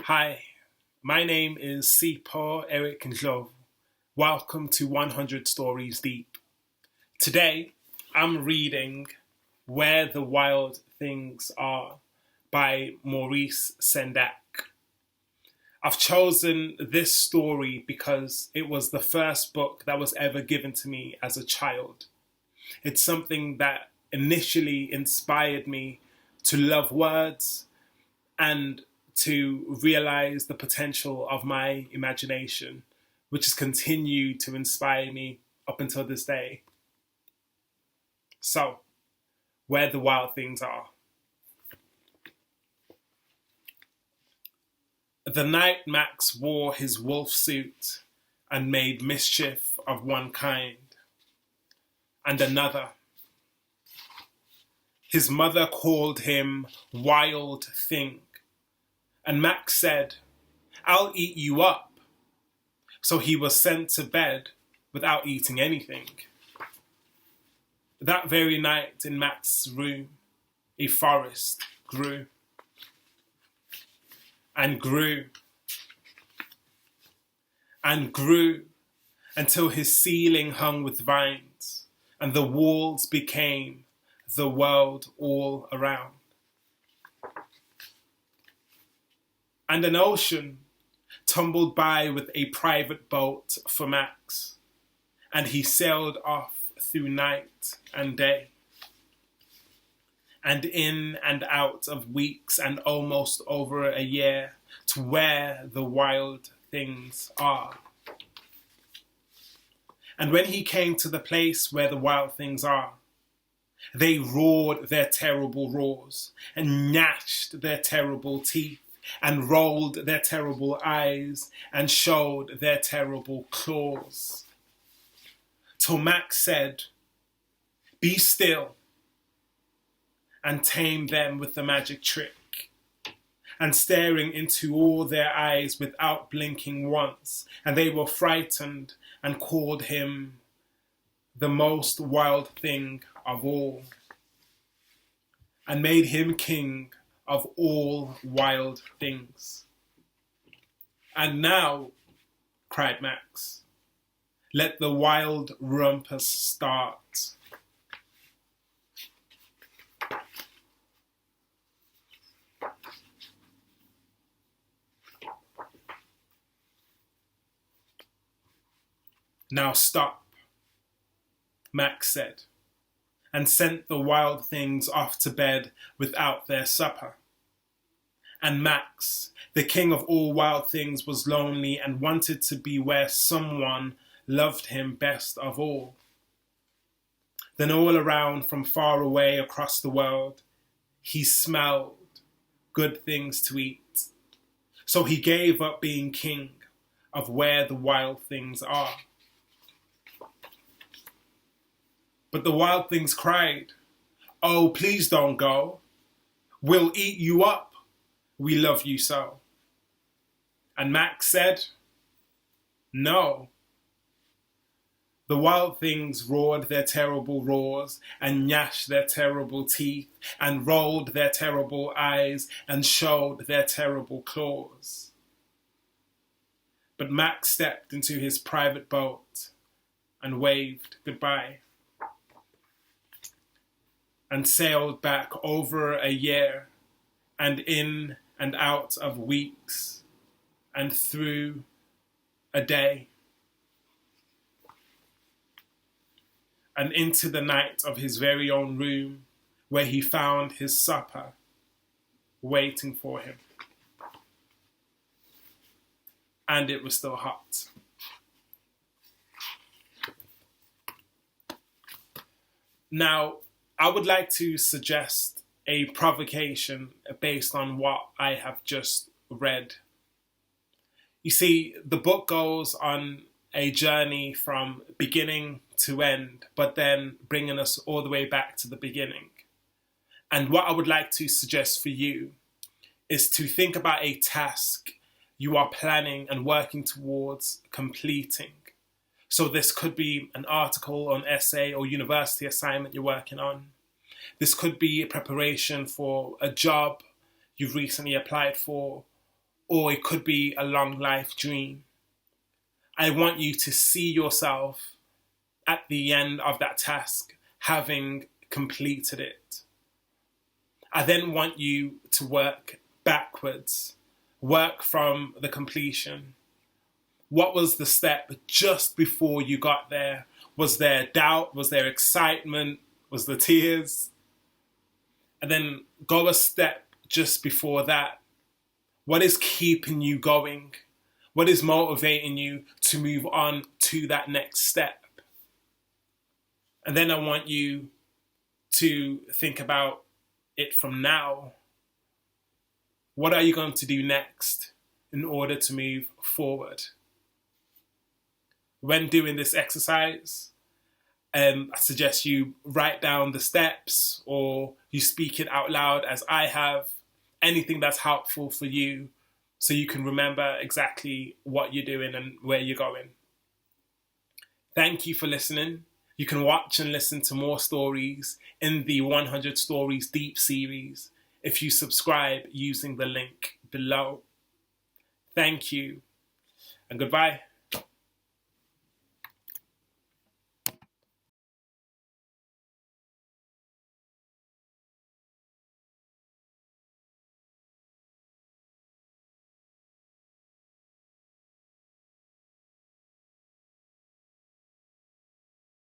Hi, my name is Sipho Eric Ndlovu. Welcome to 100 Stories Deep. Today, I'm reading Where the Wild Things Are by Maurice Sendak. I've chosen this story because it was the first book that was ever given to me as a child. It's something that initially inspired me to love words and to realize the potential of my imagination, which has continued to inspire me up until this day. So, Where the Wild Things Are. The night Max wore his wolf suit and made mischief of one kind and another, his mother called him Wild Thing. And Max said, "I'll eat you up." So he was sent to bed without eating anything. That very night in Max's room, a forest grew and grew and grew until his ceiling hung with vines and the walls became the world all around. And an ocean tumbled by with a private boat for Max, and he sailed off through night and day, and in and out of weeks and almost over a year to where the wild things are. And when he came to the place where the wild things are, they roared their terrible roars and gnashed their terrible teeth and rolled their terrible eyes and showed their terrible claws. Till Max said, "Be still," and tame them with the magic trick, and staring into all their eyes without blinking once, and they were frightened and called him the most wild thing of all, and made him king of all wild things. "And now," cried Max, "let the wild rumpus start." "Now stop," Max said, and sent the wild things off to bed without their supper. And Max, the king of all wild things, was lonely and wanted to be where someone loved him best of all. Then all around from far away across the world, he smelled good things to eat. So he gave up being king of where the wild things are. But the wild things cried, "Oh, please don't go. We'll eat you up. We love you so." And Max said, "No." The wild things roared their terrible roars and gnashed their terrible teeth and rolled their terrible eyes and showed their terrible claws. But Max stepped into his private boat and waved goodbye, and sailed back over a year and in and out of weeks and through a day and into the night of his very own room, where he found his supper waiting for him. And it was still hot. Now, I would like to suggest a provocation based on what I have just read. You see, the book goes on a journey from beginning to end, but then bringing us all the way back to the beginning. And what I would like to suggest for you is to think about a task you are planning and working towards completing. So this could be an article, an essay, or university assignment you're working on. This could be a preparation for a job you've recently applied for, or it could be a long life dream. I want you to see yourself at the end of that task having completed it. I then want you to work backwards, work from the completion. What was the step just before you got there? Was there doubt? Was there excitement? Was there tears? And then go a step just before that. What is keeping you going? What is motivating you to move on to that next step? And then I want you to think about it from now. What are you going to do next in order to move forward? When doing this exercise, I suggest you write down the steps or you speak it out loud as I have, anything that's helpful for you so you can remember exactly what you're doing and where you're going. Thank you for listening. You can watch and listen to more stories in the 100 Stories Deep series if you subscribe using the link below. Thank you and goodbye.